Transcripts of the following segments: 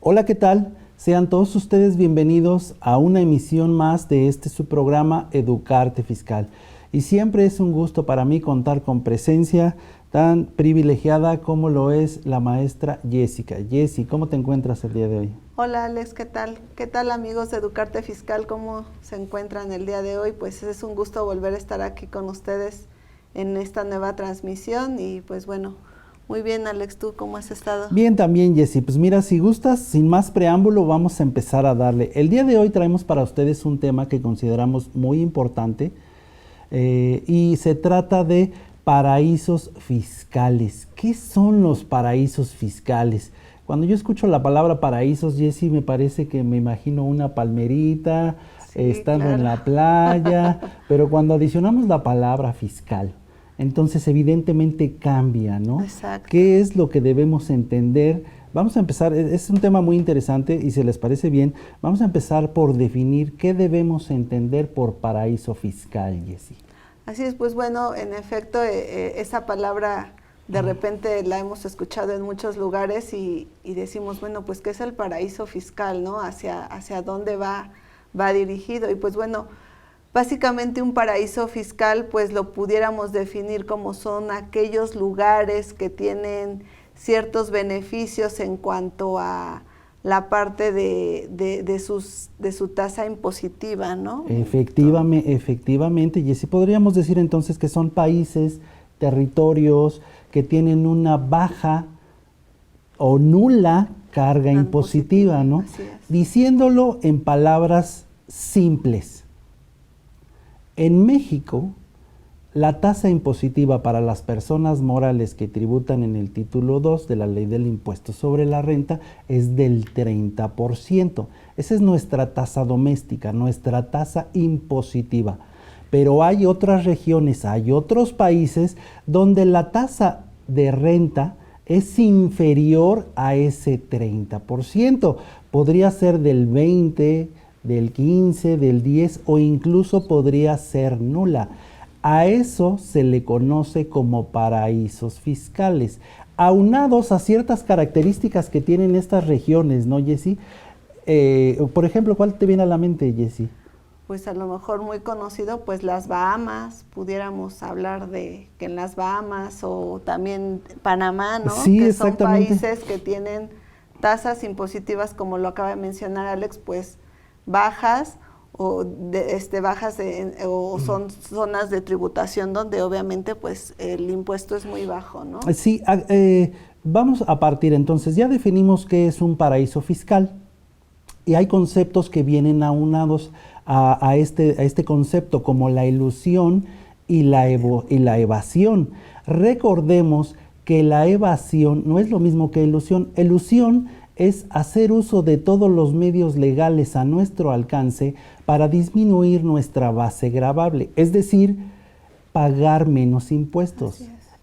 Hola, ¿qué tal? Sean todos ustedes bienvenidos a una emisión más de su programa Educarte Fiscal. Y siempre es un gusto para mí contar con presencia tan privilegiada como lo es la maestra Jessica. Jessy, ¿cómo te encuentras el día de hoy? Hola Alex, ¿qué tal? ¿Qué tal amigos de Educarte Fiscal? ¿Cómo se encuentran el día de hoy? Pues es un gusto volver a estar aquí con ustedes en esta nueva transmisión y pues bueno, muy bien Alex, ¿tú cómo has estado? Bien también, Jessy. Pues mira, si gustas, sin más preámbulo, vamos a empezar a darle. El día de hoy traemos para ustedes un tema que consideramos muy importante y se trata de paraísos fiscales. ¿Qué son los paraísos fiscales? Cuando yo escucho la palabra paraísos, Jessy, me parece que me imagino una palmerita, Sí, estando claro. en la playa, pero cuando adicionamos la palabra fiscal, entonces evidentemente cambia, ¿no? Exacto. ¿Qué es lo que debemos entender? Vamos a empezar, es un tema muy interesante y si les parece bien, vamos a empezar por definir qué debemos entender por paraíso fiscal, Jessy. Así es, pues bueno, en efecto, esa palabra de repente la hemos escuchado en muchos lugares y decimos, bueno, pues ¿qué es el paraíso fiscal, no? Hacia dónde va dirigido. Y pues bueno, básicamente un paraíso fiscal pues lo pudiéramos definir como son aquellos lugares que tienen ciertos beneficios en cuanto a la parte de su tasa impositiva, ¿no? Efectivamente, Jessy, podríamos decir entonces que son países, territorios que tienen una baja o nula carga impositiva, ¿no? Así es. Diciéndolo en palabras simples. En México, la tasa impositiva para las personas morales que tributan en el título 2 de la Ley del Impuesto sobre la Renta es del 30%. Esa es nuestra tasa doméstica, nuestra tasa impositiva. Pero hay otras regiones, hay otros países donde la tasa de renta es inferior a ese 30%. Podría ser del 20, del 15, del 10 o incluso podría ser nula. A eso se le conoce como paraísos fiscales, aunados a ciertas características que tienen estas regiones, ¿no, Jessy? Por ejemplo, ¿cuál te viene a la mente, Jessy? Pues a lo mejor muy conocido, pues las Bahamas, pudiéramos hablar de que en las Bahamas o también Panamá, ¿no? Sí, que exactamente. son países que tienen tasas impositivas, como lo acaba de mencionar Alex, pues bajas o son zonas de tributación donde obviamente pues el impuesto es muy bajo, ¿no? Sí, vamos a partir entonces, ya definimos qué es un paraíso fiscal y hay conceptos que vienen aunados a este concepto como la ilusión y la evasión. Recordemos que la evasión no es lo mismo que ilusión. Ilusión es hacer uso de todos los medios legales a nuestro alcance para disminuir nuestra base gravable, es decir, pagar menos impuestos.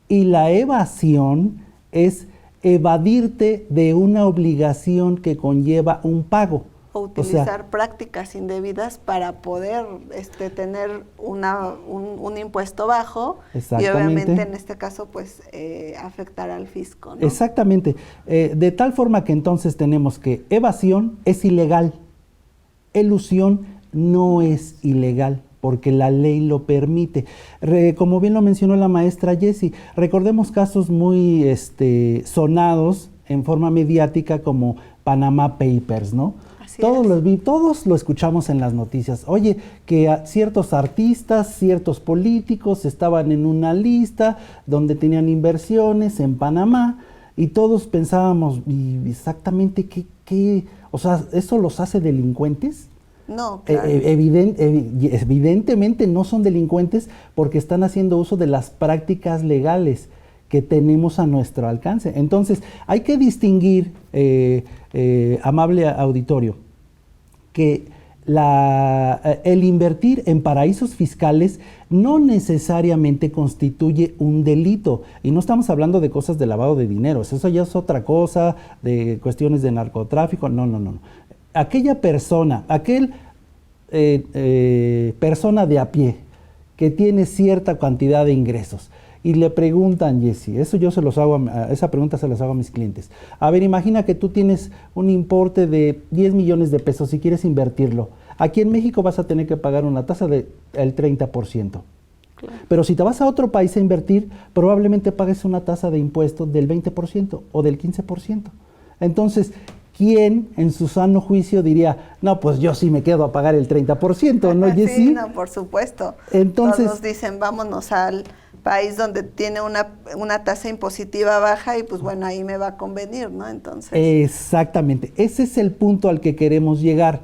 Y la evasión es evadirte de una obligación que conlleva un pago. O utilizar prácticas indebidas para poder tener un impuesto bajo y obviamente en este caso pues afectar al fisco, ¿no? Exactamente. De tal forma que entonces tenemos que evasión es ilegal, elusión no es ilegal, porque la ley lo permite. Como bien lo mencionó la maestra Jessy, recordemos casos muy sonados en forma mediática como Panama Papers, ¿no? Todos lo escuchamos en las noticias. Oye, que ciertos artistas, ciertos políticos estaban en una lista donde tenían inversiones en Panamá y todos pensábamos, ¿y exactamente qué? O sea, ¿eso los hace delincuentes? No, claro. Evidentemente no son delincuentes porque están haciendo uso de las prácticas legales que tenemos a nuestro alcance. Entonces, hay que distinguir, amable auditorio, que el invertir en paraísos fiscales no necesariamente constituye un delito. Y no estamos hablando de cosas de lavado de dinero, eso ya es otra cosa, de cuestiones de narcotráfico, no. Aquella persona, persona de a pie que tiene cierta cantidad de ingresos y le preguntan, Jessy, esa pregunta se las hago a mis clientes. A ver, imagina que tú tienes un importe de 10 millones de pesos y quieres invertirlo. Aquí en México vas a tener que pagar una tasa del 30%. Claro. Pero si te vas a otro país a invertir, probablemente pagues una tasa de impuestos del 20% o del 15%. Entonces, ¿quién en su sano juicio diría, no, pues yo sí me quedo a pagar el 30%, ¿no, Jessy? Sí, no, por supuesto. Entonces, todos nos dicen, vámonos al país donde tiene una tasa impositiva baja y pues bueno, ahí me va a convenir, ¿no? Entonces. Exactamente, ese es el punto al que queremos llegar.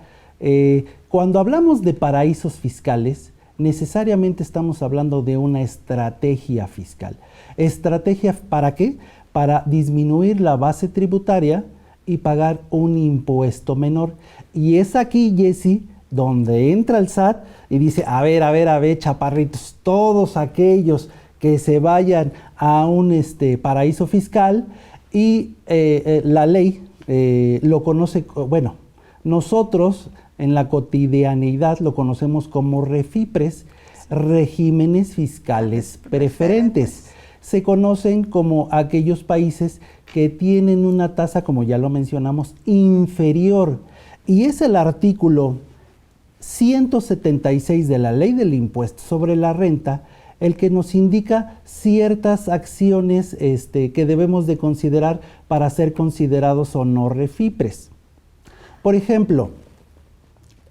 Cuando hablamos de paraísos fiscales, necesariamente estamos hablando de una estrategia fiscal. ¿Estrategia para qué? Para disminuir la base tributaria y pagar un impuesto menor. Y es aquí, Jessy, donde entra el SAT y dice, a ver, chaparritos, todos aquellos que se vayan a un paraíso fiscal y la ley lo conoce, bueno, nosotros en la cotidianidad lo conocemos como REFIPRES, regímenes fiscales preferentes. Se conocen como aquellos países que tienen una tasa, como ya lo mencionamos, inferior. Y es el artículo 176 de la Ley del Impuesto sobre la Renta el que nos indica ciertas acciones que debemos de considerar para ser considerados o no REFIPRES. Por ejemplo,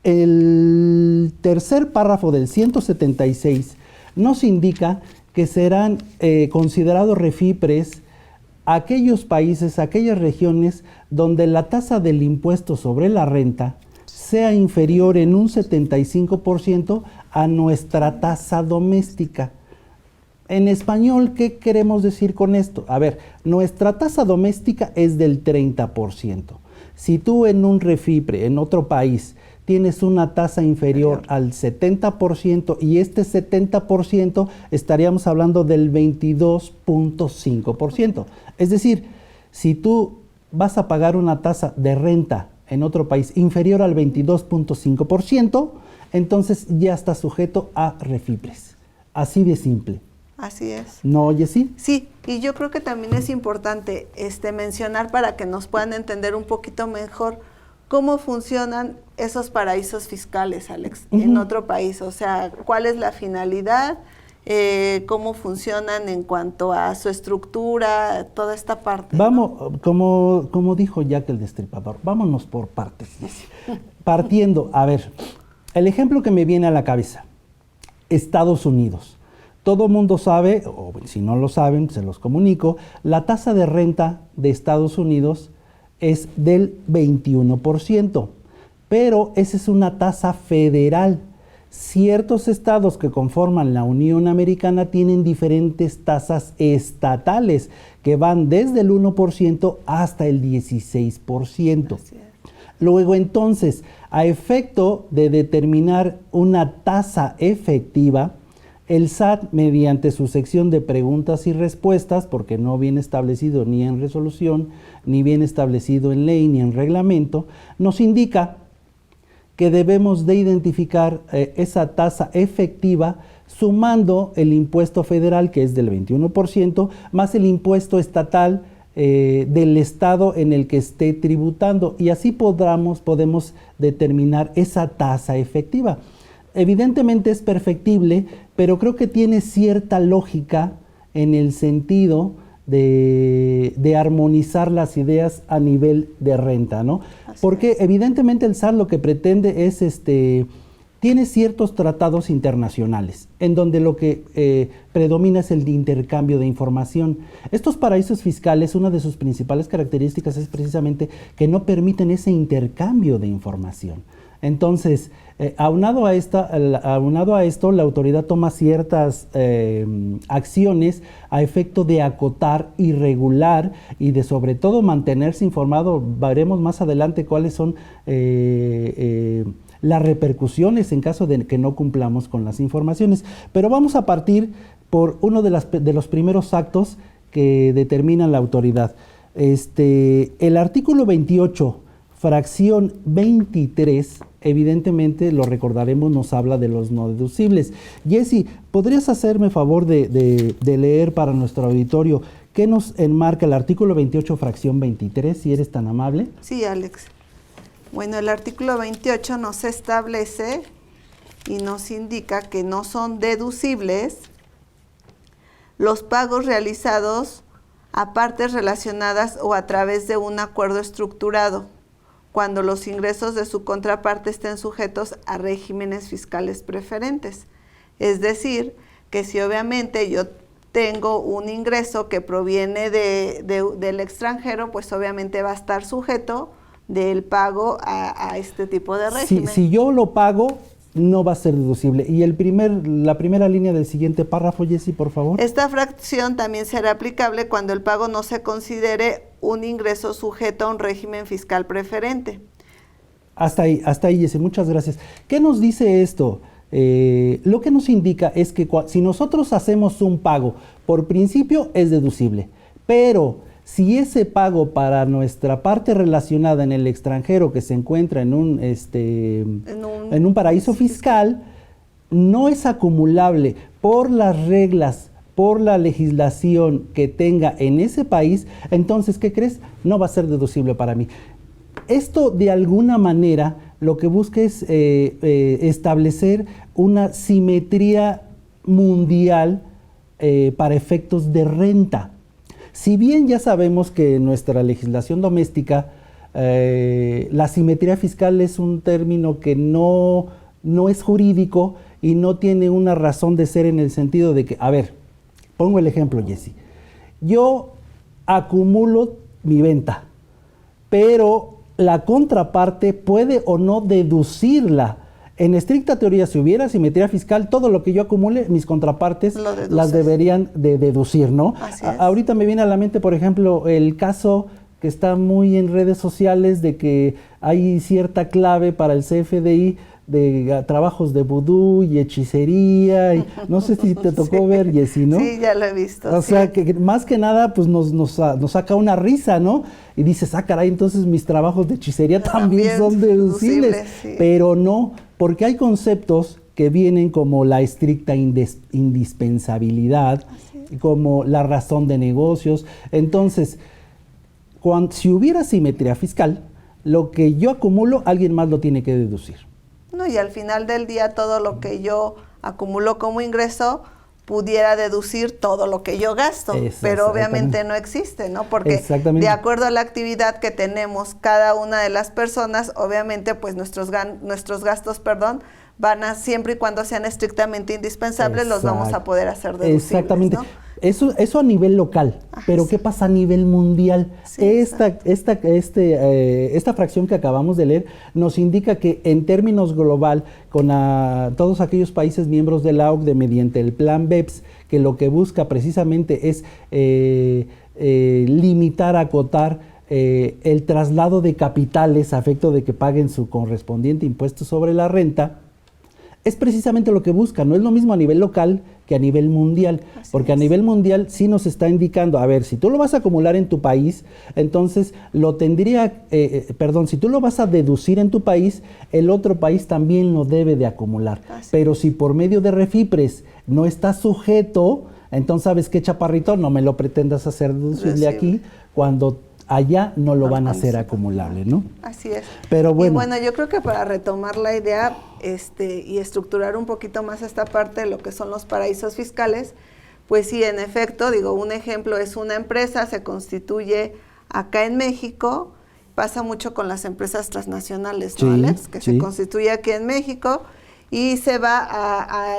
el tercer párrafo del 176 nos indica que serán considerados REFIPRES aquellos países, aquellas regiones donde la tasa del impuesto sobre la renta sea inferior en un 75% a nuestra tasa doméstica. En español, ¿qué queremos decir con esto? A ver, nuestra tasa doméstica es del 30%. Si tú en un REFIPRE, en otro país, tienes una tasa inferior al 70% y este 70% estaríamos hablando del 22.5%. Es decir, si tú vas a pagar una tasa de renta en otro país inferior al 22.5%, entonces ya está sujeto a REFIPRES. Así de simple. Así es. ¿No, Jessy? Sí, y yo creo que también es importante mencionar para que nos puedan entender un poquito mejor cómo funcionan esos paraísos fiscales, Alex, en otro país. O sea, cuál es la finalidad, cómo funcionan en cuanto a su estructura, toda esta parte. Vamos, ¿no? como dijo Jack el Destripador, vámonos por partes. Partiendo, a ver, el ejemplo que me viene a la cabeza, Estados Unidos. Todo mundo sabe, o si no lo saben, se los comunico, la tasa de renta de Estados Unidos es del 21%, pero esa es una tasa federal. Ciertos estados que conforman la Unión Americana tienen diferentes tasas estatales que van desde el 1% hasta el 16%. Luego entonces, a efecto de determinar una tasa efectiva, el SAT, mediante su sección de preguntas y respuestas, porque no viene establecido ni en resolución, ni bien establecido en ley, ni en reglamento, nos indica que debemos de identificar esa tasa efectiva sumando el impuesto federal, que es del 21%, más el impuesto estatal del estado en el que esté tributando, y así podemos determinar esa tasa efectiva. Evidentemente es perfectible, pero creo que tiene cierta lógica en el sentido de armonizar las ideas a nivel de renta, ¿no? Porque evidentemente el SAT lo que pretende es, tiene ciertos tratados internacionales, en donde lo que predomina es el de intercambio de información. Estos paraísos fiscales, una de sus principales características es precisamente que no permiten ese intercambio de información. Entonces, aunado a esto, la autoridad toma ciertas acciones a efecto de acotar y regular y de sobre todo mantenerse informado. Veremos más adelante cuáles son las repercusiones en caso de que no cumplamos con las informaciones. Pero vamos a partir por uno de los primeros actos que determina la autoridad. El artículo 28 fracción 23, evidentemente, lo recordaremos, nos habla de los no deducibles. Jessy, ¿podrías hacerme favor de leer para nuestro auditorio qué nos enmarca el artículo 28, fracción 23, si eres tan amable? Sí, Alex. Bueno, el artículo 28 nos establece y nos indica que no son deducibles los pagos realizados a partes relacionadas o a través de un acuerdo estructurado, cuando los ingresos de su contraparte estén sujetos a regímenes fiscales preferentes. Es decir, que si obviamente yo tengo un ingreso que proviene del extranjero, pues obviamente va a estar sujeto del pago a este tipo de régimen. Si yo lo pago, no va a ser deducible. Y la primera línea del siguiente párrafo, Jessy, por favor. Esta fracción también será aplicable cuando el pago no se considere un ingreso sujeto a un régimen fiscal preferente. Hasta ahí, Jessy, muchas gracias. ¿Qué nos dice esto? Lo que nos indica es que si nosotros hacemos un pago, por principio es deducible, pero si ese pago para nuestra parte relacionada en el extranjero que se encuentra en un paraíso fiscal, no es acumulable por las reglas, por la legislación que tenga en ese país, entonces, ¿qué crees? No va a ser deducible para mí. Esto, de alguna manera, lo que busca es establecer una simetría mundial para efectos de renta. Si bien ya sabemos que en nuestra legislación doméstica la simetría fiscal es un término que no es jurídico y no tiene una razón de ser en el sentido de que, a ver, pongo el ejemplo, Jessy. Yo acumulo mi venta, pero la contraparte puede o no deducirla. En estricta teoría, si hubiera simetría fiscal, todo lo que yo acumule, mis contrapartes las deberían de deducir, ¿no? Ahorita me viene a la mente, por ejemplo, el caso que está muy en redes sociales de que hay cierta clave para el CFDI de trabajos de vudú y hechicería, y no sé si te tocó ver, Jessy, ¿no? Sí, ya lo he visto. O sea, que más que nada, pues nos saca una risa, ¿no? Y dices, caray, entonces mis trabajos de hechicería también son deducibles. Sí. Pero no, porque hay conceptos que vienen como la estricta indispensabilidad, como la razón de negocios. Entonces, si hubiera simetría fiscal, lo que yo acumulo, alguien más lo tiene que deducir. No, y al final del día todo lo que yo acumulo como ingreso pudiera deducir todo lo que yo gasto, pero obviamente no existe, ¿no? Porque de acuerdo a la actividad que tenemos cada una de las personas, obviamente pues nuestros gastos, van a, siempre y cuando sean estrictamente indispensables, los vamos a poder hacer deducibles. Exactamente. ¿No? Eso a nivel local, pero ¿qué pasa a nivel mundial? Sí, esta fracción que acabamos de leer nos indica que en términos global, con todos aquellos países miembros de la OCDE mediante el plan BEPS, que lo que busca precisamente es limitar, acotar el traslado de capitales a efecto de que paguen su correspondiente impuesto sobre la renta, es precisamente lo que busca. No es lo mismo a nivel local que a nivel mundial, porque a nivel mundial sí nos está indicando, a ver, si tú lo vas a acumular en tu país, entonces si tú lo vas a deducir en tu país, el otro país también lo debe de acumular. Pero si por medio de Refipres no está sujeto, entonces, ¿sabes qué, chaparrito? No me lo pretendas hacer deducible aquí, cuando allá no lo van a hacer acumulable, ¿no? Así es. Pero bueno. Y bueno, yo creo que para retomar la idea y estructurar un poquito más esta parte de lo que son los paraísos fiscales, pues sí, en efecto, un ejemplo es una empresa, se constituye acá en México, pasa mucho con las empresas transnacionales, ¿no, Alex? Que se constituye aquí en México y se va a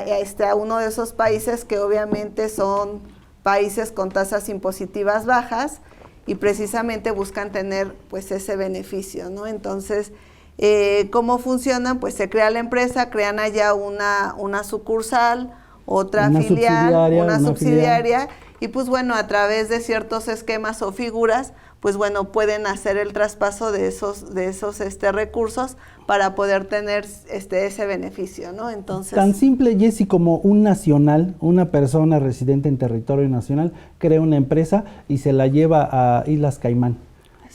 uno de esos países que obviamente son países con tasas impositivas bajas, y precisamente buscan tener pues ese beneficio, ¿no? Entonces, ¿cómo funcionan? Pues se crea la empresa, crean allá una sucursal, otra filial, una subsidiaria, y pues bueno, a través de ciertos esquemas o figuras, pues bueno, pueden hacer el traspaso de esos recursos para poder tener ese beneficio, ¿no? Entonces, tan simple, Jessy, como un nacional, una persona residente en territorio nacional, crea una empresa y se la lleva a Islas Caimán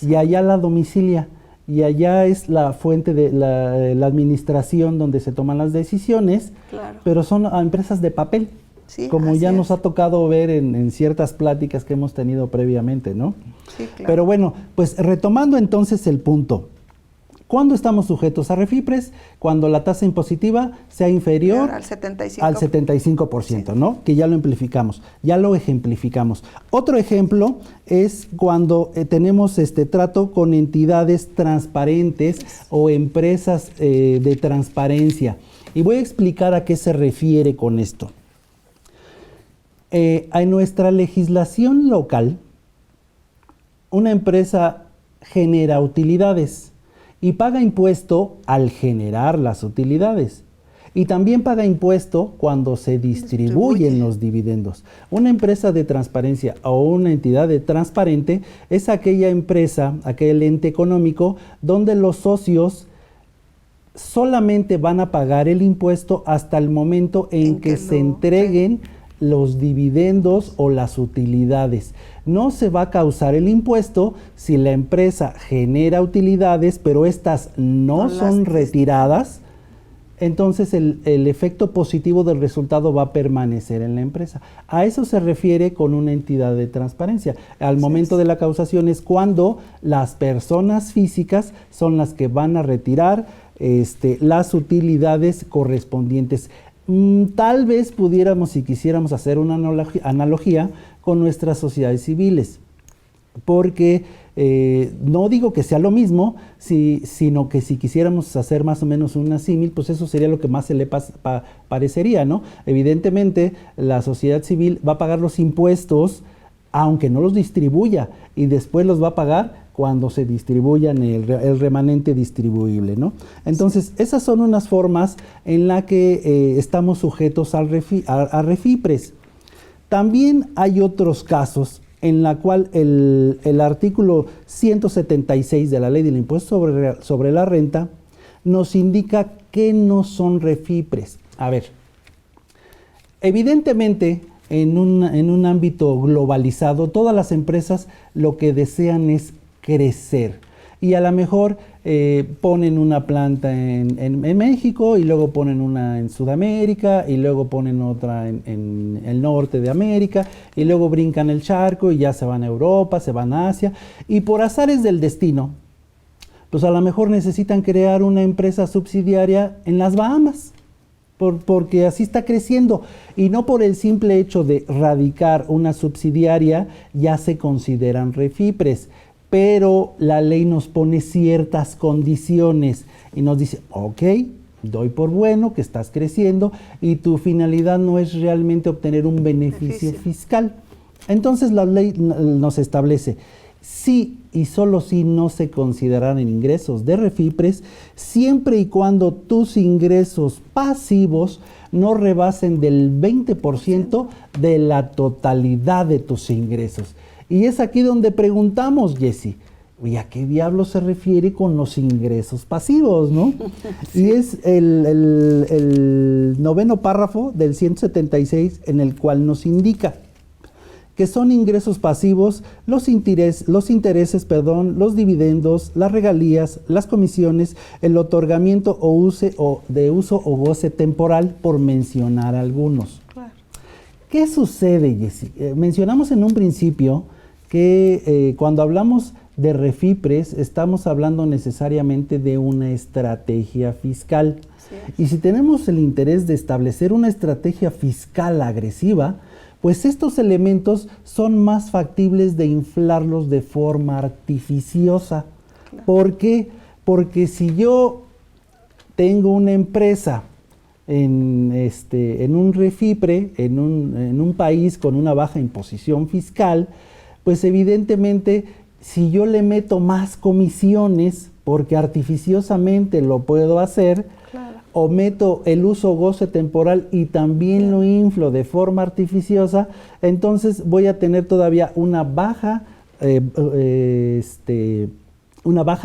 y allá la domicilia. y allá es la fuente de la administración donde se toman las decisiones, Claro. pero son empresas de papel, Sí, como así ya nos es. ha tocado ver en ciertas pláticas que hemos tenido previamente, ¿no? Sí, claro. Pero bueno, pues retomando entonces el punto. ¿Cuándo estamos sujetos a refipres? Cuando la tasa impositiva sea inferior al 75%. al 75%, ¿no? Que ya lo ejemplificamos. Otro ejemplo es cuando tenemos trato con entidades transparentes o empresas de transparencia. Y voy a explicar a qué se refiere con esto. En nuestra legislación local, una empresa genera utilidades y paga impuesto al generar las utilidades. Y también paga impuesto cuando se distribuyen los dividendos. Una empresa de transparencia o una entidad de transparente es aquella empresa, aquel ente económico, donde los socios solamente van a pagar el impuesto hasta el momento en que se entreguen los dividendos o las utilidades. No se va a causar el impuesto si la empresa genera utilidades, pero estas no son retiradas. Entonces el efecto positivo del resultado va a permanecer en la empresa. A eso se refiere con una entidad de transparencia. Al momento de la causación es cuando las personas físicas son las que van a retirar las utilidades correspondientes. Tal vez pudiéramos, si quisiéramos hacer una analogía con nuestras sociedades civiles, porque no digo que sea lo mismo, sino que si quisiéramos hacer más o menos una símil, pues eso sería lo que más se le parecería, ¿no? Evidentemente, la sociedad civil va a pagar los impuestos, aunque no los distribuya, y después los va a pagar cuando se distribuyan el remanente distribuible, ¿no? Entonces, esas son unas formas en las que estamos sujetos a refipres. También hay otros casos en la cual el artículo 176 de la Ley del Impuesto sobre la Renta nos indica que no son refipres. A ver, evidentemente, en un ámbito globalizado, todas las empresas lo que desean es crecer. Y a lo mejor ponen una planta en México y luego ponen una en Sudamérica y luego ponen otra en el norte de América y luego brincan el charco y ya se van a Europa, se van a Asia. Y por azares del destino, pues a lo mejor necesitan crear una empresa subsidiaria en las Bahamas. Porque así está creciendo y no por el simple hecho de radicar una subsidiaria ya se consideran refipres, pero la ley nos pone ciertas condiciones y nos dice, ok, doy por bueno que estás creciendo y tu finalidad no es realmente obtener un beneficio fiscal. Entonces la ley nos establece, sí y solo si no se consideran ingresos de refipres, siempre y cuando tus ingresos pasivos no rebasen del 20% de la totalidad de tus ingresos. Y es aquí donde preguntamos, Jessy, ¿y a qué diablo se refiere con los ingresos pasivos, no? Sí. Y es el noveno párrafo del 176 en el cual nos indica que son ingresos pasivos los intereses, los dividendos, las regalías, las comisiones, el otorgamiento de uso o goce temporal, por mencionar algunos. Claro. ¿Qué sucede, Jessy? Mencionamos en un principio que cuando hablamos de refipres estamos hablando necesariamente de una estrategia fiscal. Y si tenemos el interés de establecer una estrategia fiscal agresiva, pues estos elementos son más factibles de inflarlos de forma artificiosa. Claro. ¿Por qué? Porque si yo tengo una empresa en un refipre, en un país con una baja imposición fiscal, pues evidentemente si yo le meto más comisiones, porque artificiosamente lo puedo hacer, claro, o meto el uso goce temporal y también lo inflo de forma artificiosa, entonces voy a tener todavía una baja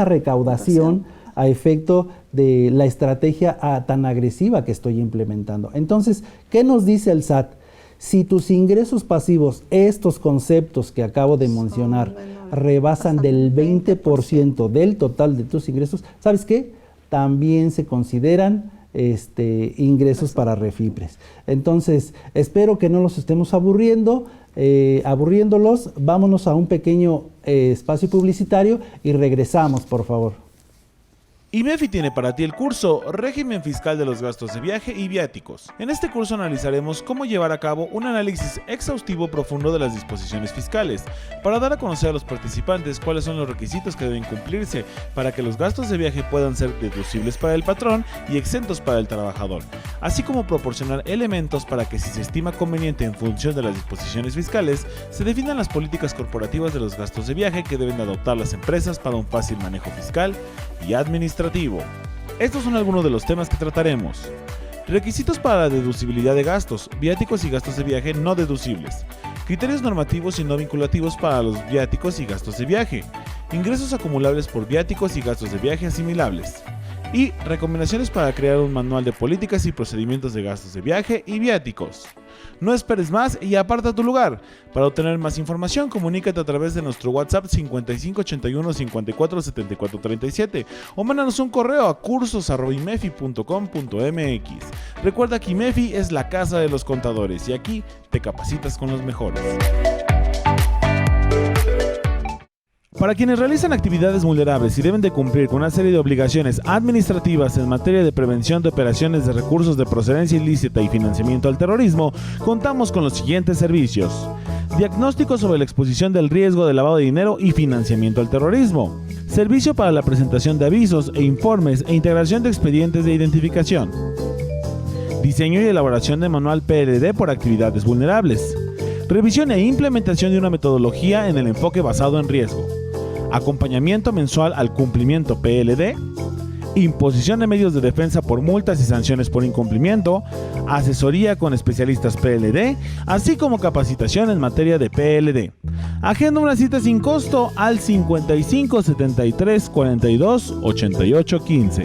recaudación a efecto de la estrategia tan agresiva que estoy implementando. Entonces, ¿qué nos dice el SAT? Si tus ingresos pasivos, estos conceptos que acabo de mencionar, rebasan del 20% del total de tus ingresos, ¿sabes qué? También se consideran ingresos para Refipres. Entonces, espero que no los estemos aburriéndolos. Vámonos a un pequeño espacio publicitario y regresamos, por favor. IMEFI tiene para ti el curso Régimen Fiscal de los Gastos de Viaje y Viáticos. En este curso analizaremos cómo llevar a cabo un análisis exhaustivo profundo de las disposiciones fiscales, para dar a conocer a los participantes cuáles son los requisitos que deben cumplirse para que los gastos de viaje puedan ser deducibles para el patrón y exentos para el trabajador, así como proporcionar elementos para que, si se estima conveniente en función de las disposiciones fiscales, se definan las políticas corporativas de los gastos de viaje que deben adoptar las empresas para un fácil manejo fiscal y administrativo. Estos son algunos de los temas que trataremos. Requisitos para la deducibilidad de gastos, viáticos y gastos de viaje no deducibles. Criterios normativos y no vinculativos para los viáticos y gastos de viaje. Ingresos acumulables por viáticos y gastos de viaje asimilables. Y recomendaciones para crear un manual de políticas y procedimientos de gastos de viaje y viáticos. No esperes más y aparta tu lugar. Para obtener más información, comunícate a través de nuestro WhatsApp 5581 54 74 37 o mándanos un correo a cursos@imefi.com.mx. Recuerda que IMEFI es la casa de los contadores y aquí te capacitas con los mejores. Para quienes realizan actividades vulnerables y deben de cumplir con una serie de obligaciones administrativas en materia de prevención de operaciones de recursos de procedencia ilícita y financiamiento al terrorismo, contamos con los siguientes servicios: diagnóstico sobre la exposición del riesgo de lavado de dinero y financiamiento al terrorismo, servicio para la presentación de avisos e informes e integración de expedientes de identificación, diseño y elaboración de manual PLD por actividades vulnerables, revisión e implementación de una metodología en el enfoque basado en riesgo, acompañamiento mensual al cumplimiento PLD, imposición de medios de defensa por multas y sanciones por incumplimiento, asesoría con especialistas PLD, así como capacitación en materia de PLD. Agenda una cita sin costo al 55 73 42 88 15.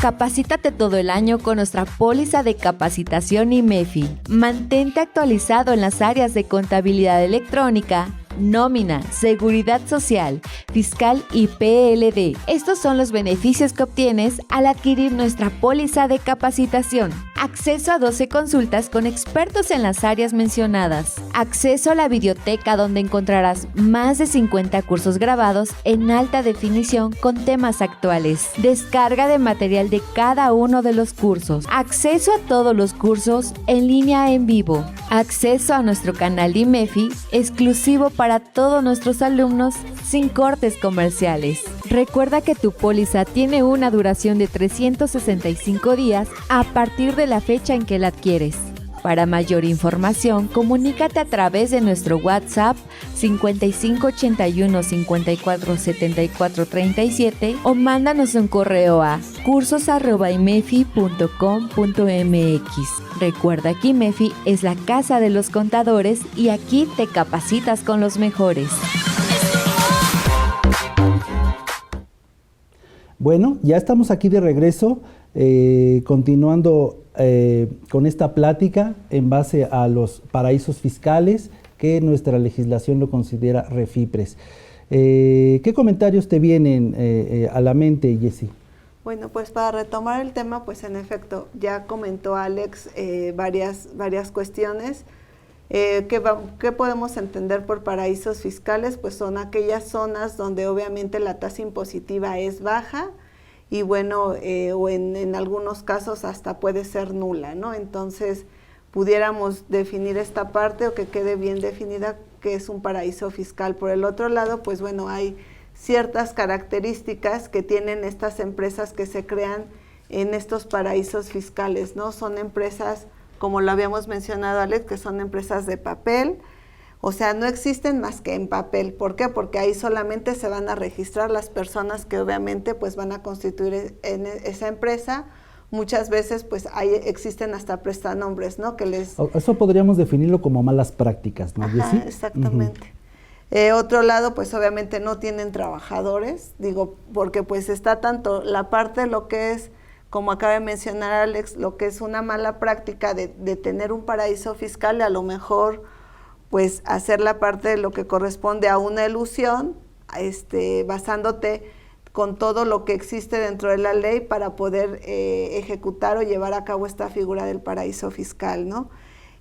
Capacítate todo el año con nuestra póliza de capacitación IMEFI. Mantente actualizado en las áreas de contabilidad electrónica, nómina, seguridad social, fiscal y PLD. Estos son los beneficios que obtienes al adquirir nuestra póliza de capacitación. Acceso a 12 consultas con expertos en las áreas mencionadas. Acceso a la videoteca, donde encontrarás más de 50 cursos grabados en alta definición con temas actuales. Descarga de material de cada uno de los cursos. Acceso a todos los cursos en línea en vivo. Acceso a nuestro canal IMEFI exclusivo para todos nuestros alumnos sin cortes comerciales. Recuerda que tu póliza tiene una duración de 365 días a partir de la fecha en que la adquieres. Para mayor información, comunícate a través de nuestro WhatsApp 5581 54 74 37 o mándanos un correo a cursos@imefi.com.mx. Recuerda que IMEFI es la casa de los contadores y aquí te capacitas con los mejores. Bueno, ya estamos aquí de regreso, continuando con esta plática en base a los paraísos fiscales que nuestra legislación lo considera Refipres. ¿Qué comentarios te vienen a la mente, Jessy? Bueno, pues para retomar el tema, pues en efecto, ya comentó Alex varias cuestiones. ¿Qué podemos entender por paraísos fiscales? Pues son aquellas zonas donde obviamente la tasa impositiva es baja y bueno, o en algunos casos hasta puede ser nula, ¿no? Entonces, pudiéramos definir esta parte o que quede bien definida que es un paraíso fiscal. Por el otro lado, pues bueno, hay ciertas características que tienen estas empresas que se crean en estos paraísos fiscales, ¿no? Son empresas, como lo habíamos mencionado, Alex, que son empresas de papel, o sea, no existen más que en papel. ¿Por qué? Porque ahí solamente se van a registrar las personas que obviamente pues van a constituir en esa empresa. Muchas veces pues ahí existen hasta prestanombres, ¿no? Que les... Eso podríamos definirlo como malas prácticas, ¿no? Ajá, exactamente. Otro lado, pues obviamente no tienen trabajadores, digo, porque pues está tanto la parte de lo que es, como acaba de mencionar Alex, lo que es una mala práctica de tener un paraíso fiscal y a lo mejor pues hacer la parte de lo que corresponde a una elusión, basándote con todo lo que existe dentro de la ley para poder ejecutar o llevar a cabo esta figura del paraíso fiscal, ¿no?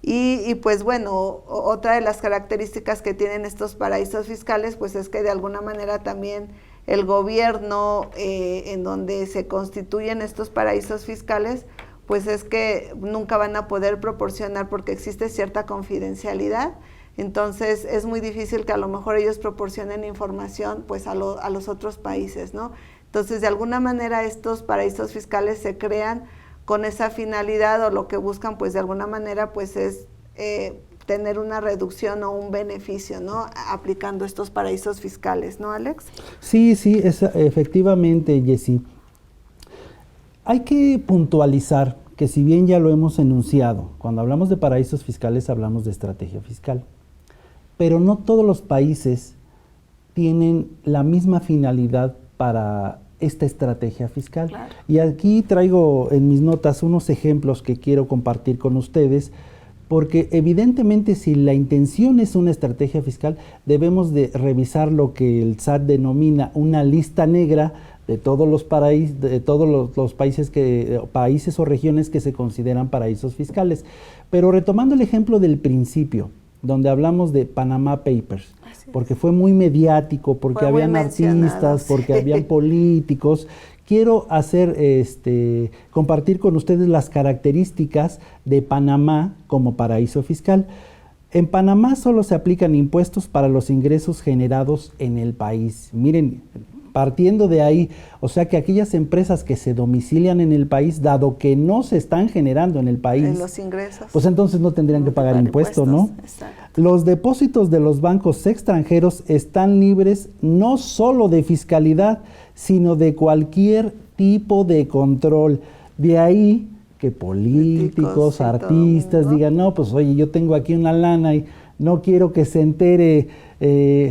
Y pues bueno, otra de las características que tienen estos paraísos fiscales, pues es que de alguna manera también el gobierno en donde se constituyen estos paraísos fiscales, pues es que nunca van a poder proporcionar porque existe cierta confidencialidad. Entonces es muy difícil que a lo mejor ellos proporcionen información pues a los otros países, ¿no? Entonces de alguna manera estos paraísos fiscales se crean con esa finalidad o lo que buscan pues de alguna manera pues es tener una reducción o un beneficio, ¿no? Aplicando estos paraísos fiscales, ¿no, Alex? Sí, efectivamente, Jessy. Hay que puntualizar que si bien ya lo hemos enunciado, cuando hablamos de paraísos fiscales hablamos de estrategia fiscal. Pero no todos los países tienen la misma finalidad para esta estrategia fiscal. Claro. Y aquí traigo en mis notas unos ejemplos que quiero compartir con ustedes, porque evidentemente si la intención es una estrategia fiscal, debemos de revisar lo que el SAT denomina una lista negra de todos los países, países o regiones que se consideran paraísos fiscales. Pero retomando el ejemplo del principio, donde hablamos de Panama Papers, porque fue muy mediático, porque habían artistas, porque habían políticos. Quiero compartir con ustedes las características de Panamá como paraíso fiscal. En Panamá solo se aplican impuestos para los ingresos generados en el país. Miren, partiendo de ahí, o sea que aquellas empresas que se domicilian en el país, dado que no se están generando en el país, en los ingresos, pues entonces no tendrían que pagar impuestos, ¿no? Exacto. Los depósitos de los bancos extranjeros están libres no solo de fiscalidad, sino de cualquier tipo de control. De ahí que políticos, artistas digan, no, pues oye, yo tengo aquí una lana y no quiero que se entere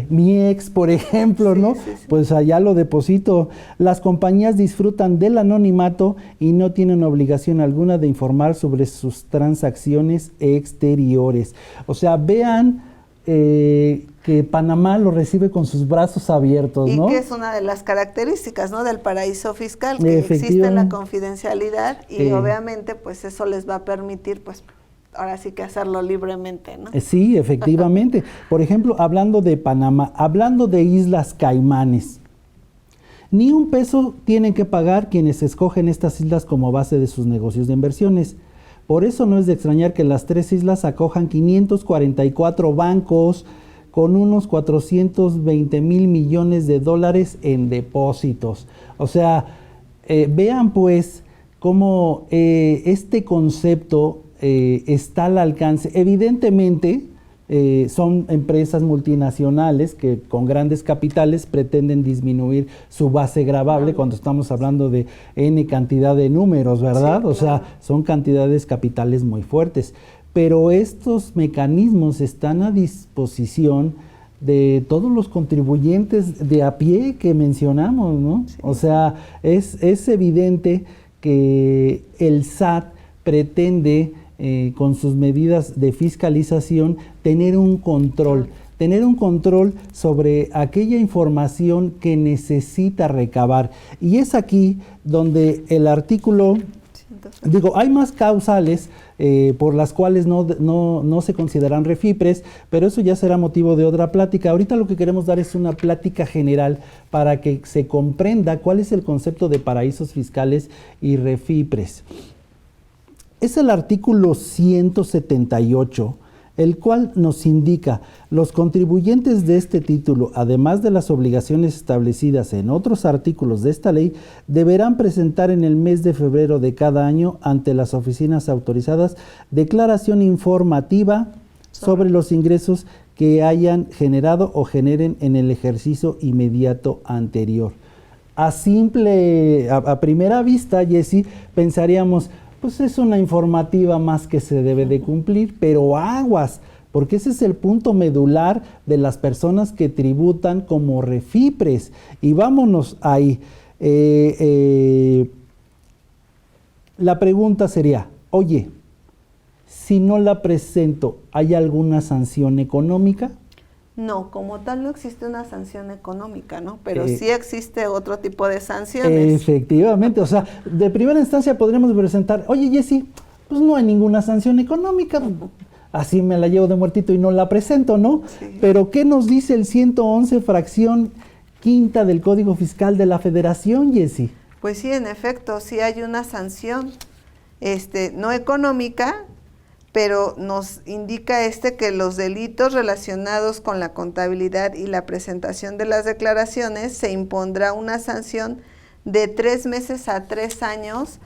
mi ex, por ejemplo, ¿no? Sí. Pues allá lo deposito. Las compañías disfrutan del anonimato y no tienen obligación alguna de informar sobre sus transacciones exteriores. O sea, vean que Panamá lo recibe con sus brazos abiertos, ¿no? Y que es una de las características, ¿no?, del paraíso fiscal, que existe la confidencialidad y obviamente pues eso les va a permitir pues ahora sí que hacerlo libremente, ¿no? Sí, efectivamente. Por ejemplo, hablando de Panamá, hablando de Islas Caimanes, ni un peso tienen que pagar quienes escogen estas islas como base de sus negocios de inversiones. Por eso no es de extrañar que las tres islas acojan 544 bancos con unos 420 mil millones de dólares en depósitos. O sea, vean pues cómo este concepto está al alcance. Evidentemente son empresas multinacionales que con grandes capitales pretenden disminuir su base gravable cuando estamos hablando de N cantidad de números, ¿verdad? Sí, o sea, son cantidades capitales muy fuertes. Pero estos mecanismos están a disposición de todos los contribuyentes de a pie que mencionamos, ¿no? Sí. O sea, es evidente que el SAT pretende con sus medidas de fiscalización tener un control sobre aquella información que necesita recabar. Y es aquí donde el artículo, hay más causales por las cuales no se consideran refipres, pero eso ya será motivo de otra plática. Ahorita lo que queremos dar es una plática general para que se comprenda cuál es el concepto de paraísos fiscales y refipres. Es el artículo 178, el cual nos indica: los contribuyentes de este título, además de las obligaciones establecidas en otros artículos de esta ley, deberán presentar en el mes de febrero de cada año ante las oficinas autorizadas declaración informativa sobre los ingresos que hayan generado o generen en el ejercicio inmediato anterior. A primera vista, Jessy, pensaríamos, pues es una informativa más que se debe de cumplir, pero aguas, porque ese es el punto medular de las personas que tributan como refipres. Y vámonos ahí. La pregunta sería, oye, si no la presento, ¿hay alguna sanción económica? No, como tal no existe una sanción económica, ¿no? Pero sí existe otro tipo de sanciones. Efectivamente, o sea, de primera instancia podríamos presentar, oye Jessy, pues no hay ninguna sanción económica, así me la llevo de muertito y no la presento, ¿no? Sí. Pero ¿qué nos dice el 111 fracción quinta del Código Fiscal de la Federación, Jessy? Pues sí, en efecto, sí hay una sanción, no económica, pero nos indica que los delitos relacionados con la contabilidad y la presentación de las declaraciones se impondrá una sanción de 3 meses a 3 años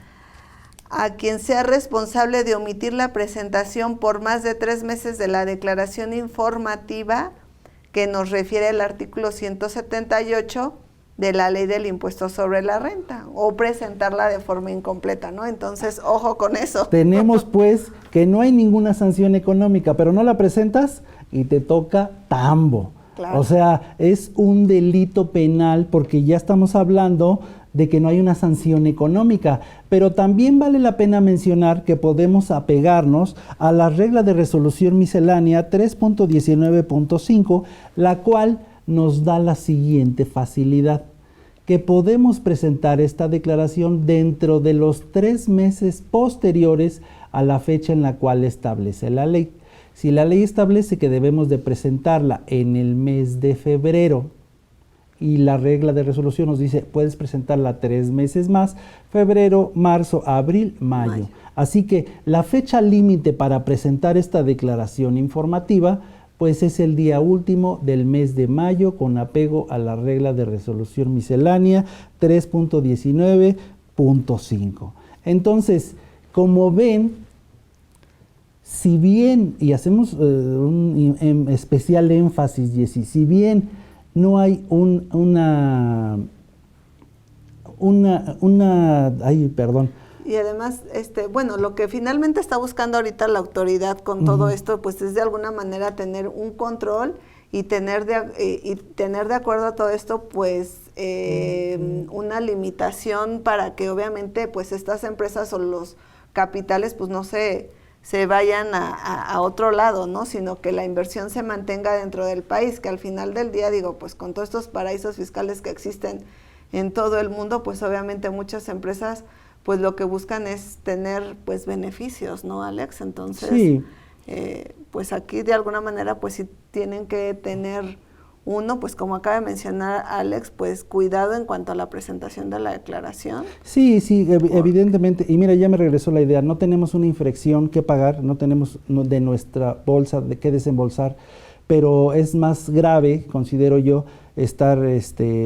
a quien sea responsable de omitir la presentación por más de 3 meses de la declaración informativa que nos refiere el artículo 178 de la Ley del Impuesto sobre la Renta, o presentarla de forma incompleta, ¿no? Entonces, ojo con eso. Tenemos pues que no hay ninguna sanción económica, pero no la presentas y te toca tambo. Claro. O sea, es un delito penal porque ya estamos hablando de que no hay una sanción económica, pero también vale la pena mencionar que podemos apegarnos a la regla de resolución miscelánea 3.19.5, la cual nos da la siguiente facilidad, que podemos presentar esta declaración dentro de los 3 meses posteriores a la fecha en la cual establece la ley. Si la ley establece que debemos de presentarla en el mes de febrero y la regla de resolución nos dice puedes presentarla 3 meses más, febrero, marzo, abril, mayo. Así que la fecha límite para presentar esta declaración informativa pues es el día último del mes de mayo con apego a la regla de resolución miscelánea 3.19.5. Entonces, como ven, si bien, y hacemos un especial énfasis, Jessy, si bien no hay Y además, bueno, lo que finalmente está buscando ahorita la autoridad con todo esto, pues es de alguna manera tener un control y tener de acuerdo a todo esto, pues una limitación para que obviamente pues estas empresas o los capitales pues no se vayan a otro lado, ¿no? Sino que la inversión se mantenga dentro del país, que al final del día, digo, pues con todos estos paraísos fiscales que existen en todo el mundo, pues obviamente muchas empresas pues lo que buscan es tener pues beneficios, ¿no, Alex? Entonces, sí. Pues aquí de alguna manera pues sí tienen que tener uno, pues como acaba de mencionar Alex, pues cuidado en cuanto a la presentación de la declaración. Sí, evidentemente, y mira, ya me regresó la idea, no tenemos una infracción que pagar, no tenemos de nuestra bolsa de qué desembolsar, pero es más grave, considero yo, estar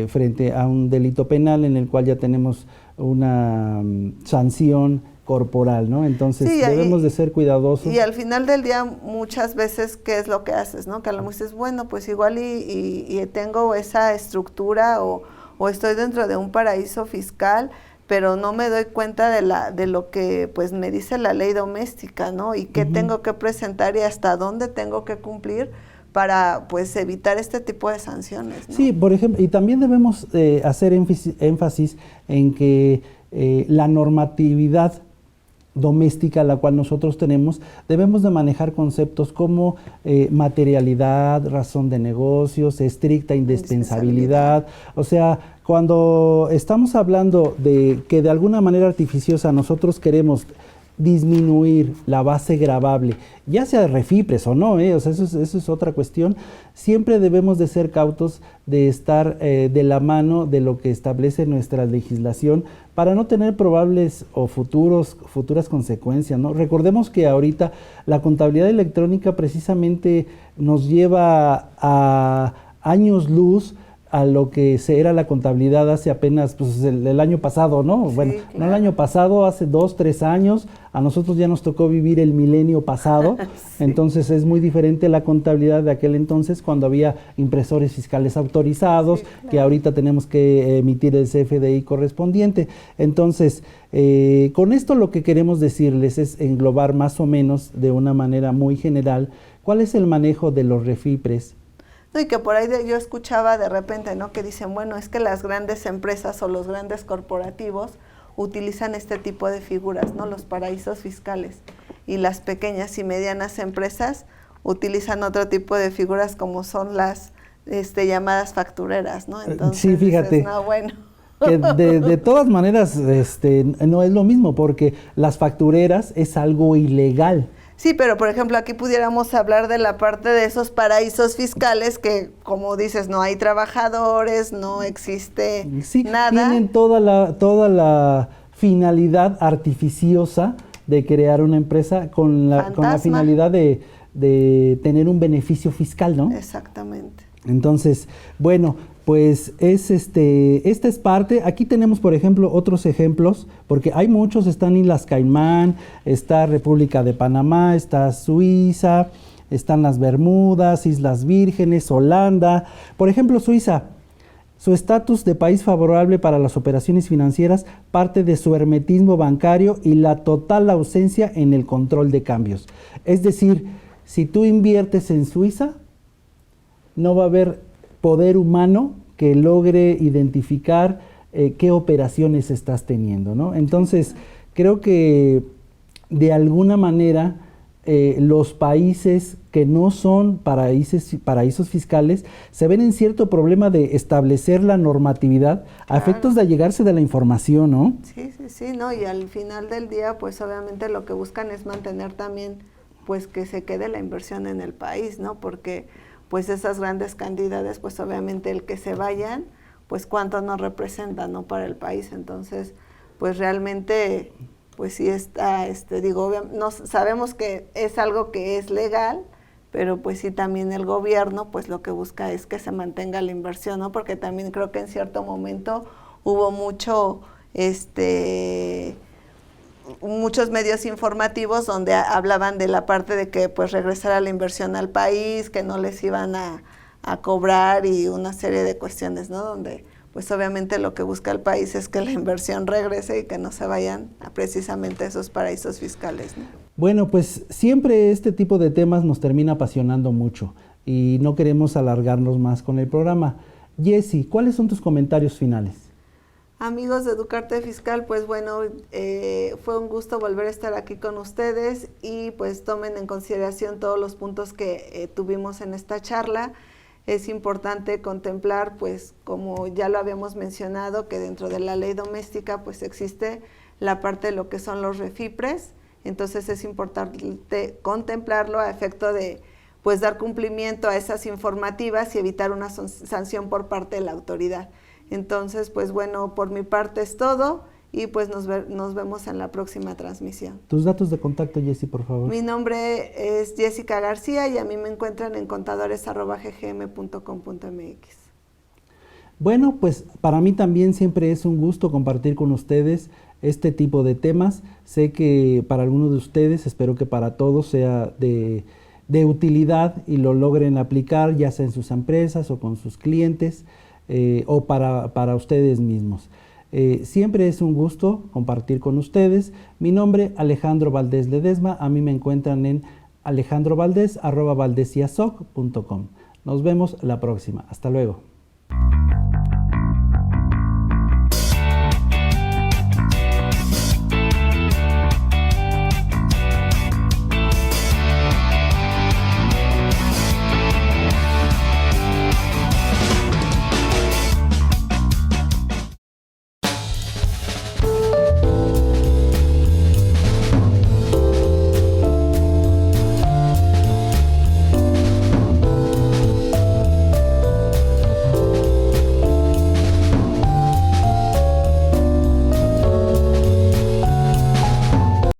frente a un delito penal en el cual ya tenemos una sanción corporal, ¿no? Entonces sí, debemos de ser cuidadosos. Y al final del día muchas veces, ¿qué es lo que haces, no? Que a lo mejor dices, bueno, pues igual y tengo esa estructura o estoy dentro de un paraíso fiscal, pero no me doy cuenta de lo que pues me dice la ley doméstica, ¿no? Y qué tengo que presentar y hasta dónde tengo que cumplir para pues evitar este tipo de sanciones, ¿no? Sí, por ejemplo, y también debemos hacer énfasis en que la normatividad doméstica, la cual nosotros tenemos, debemos de manejar conceptos como materialidad, razón de negocios, estricta indispensabilidad. O sea, cuando estamos hablando de que de alguna manera artificiosa nosotros queremos disminuir la base gravable, ya sea de refipres o no, o sea, eso es otra cuestión. Siempre debemos de ser cautos de estar de la mano de lo que establece nuestra legislación para no tener probables o futuras consecuencias, ¿no? Recordemos que ahorita la contabilidad electrónica precisamente nos lleva a años luz a lo que era la contabilidad hace apenas pues, el año pasado, ¿no? Sí, bueno, claro. No el año pasado, hace 2, 3 años, a nosotros ya nos tocó vivir el milenio pasado, Sí. Entonces es muy diferente la contabilidad de aquel entonces cuando había impresores fiscales autorizados, Sí, claro. que ahorita tenemos que emitir el CFDI correspondiente. Entonces, con esto lo que queremos decirles es englobar más o menos de una manera muy general ¿Cuál es el manejo de los refipres? No, y que por ahí yo escuchaba de repente, ¿no? Que dicen, bueno, es que las grandes empresas o los grandes corporativos utilizan este tipo de figuras, ¿no? Los paraísos fiscales. Y las pequeñas y medianas empresas utilizan otro tipo de figuras como son las llamadas factureras, ¿no? Entonces, sí, fíjate. Dices, no, bueno. Que de todas maneras no es lo mismo, porque las factureras es algo ilegal. Sí, pero por ejemplo aquí pudiéramos hablar de la parte de esos paraísos fiscales que, como dices, no hay trabajadores, no existe nada. Tienen toda la finalidad artificiosa de crear una empresa con la finalidad de tener un beneficio fiscal, ¿no? Exactamente. Entonces, bueno, pues esta es parte. Aquí tenemos, por ejemplo, otros ejemplos, porque hay muchos. Están Islas Caimán, está República de Panamá, está Suiza, están las Bermudas, Islas Vírgenes, Holanda. Por ejemplo, Suiza, su estatus de país favorable para las operaciones financieras parte de su hermetismo bancario y la total ausencia en el control de cambios. Es decir, si tú inviertes en Suiza, no va a haber poder humano que logre identificar qué operaciones estás teniendo, ¿no? Entonces, creo que de alguna manera los países que no son paraísos fiscales se ven en cierto problema de establecer la normatividad a efectos de allegarse de la información, ¿no? Sí, ¿no? Y al final del día, pues obviamente lo que buscan es mantener también, pues que se quede la inversión en el país, ¿no? Porque pues esas grandes cantidades, pues obviamente el que se vayan, pues cuánto nos representan, ¿no? Para el país. Entonces, pues realmente, pues sí está, no, sabemos que es algo que es legal, pero pues sí también el gobierno, pues lo que busca es que se mantenga la inversión, ¿no? Porque también creo que en cierto momento hubo muchos medios informativos donde hablaban de la parte de que pues regresara la inversión al país, que no les iban a cobrar y una serie de cuestiones, ¿no? Donde pues obviamente lo que busca el país es que la inversión regrese y que no se vayan a precisamente esos paraísos fiscales, ¿no? Bueno, pues siempre este tipo de temas nos termina apasionando mucho y no queremos alargarnos más con el programa. Jessy, ¿cuáles son tus comentarios finales? Amigos de Educarte Fiscal, pues bueno, fue un gusto volver a estar aquí con ustedes y pues tomen en consideración todos los puntos que tuvimos en esta charla. Es importante contemplar, pues como ya lo habíamos mencionado, que dentro de la ley doméstica pues existe la parte de lo que son los refipres, entonces es importante contemplarlo a efecto de pues dar cumplimiento a esas informativas y evitar una sanción por parte de la autoridad. Entonces, pues bueno, por mi parte es todo y pues nos vemos en la próxima transmisión. Tus datos de contacto, Jessy, por favor. Mi nombre es Jessica García y a mí me encuentran en contadores@ggm.com.mx. Bueno, pues para mí también siempre es un gusto compartir con ustedes este tipo de temas. Sé que para algunos de ustedes, espero que para todos sea de utilidad y lo logren aplicar, ya sea en sus empresas o con sus clientes. O para ustedes mismos. Siempre es un gusto compartir con ustedes. Mi nombre, Alejandro Valdés Ledesma. A mí me encuentran en alejandrovaldez@valdesiasoc.com. Nos vemos la próxima. Hasta luego.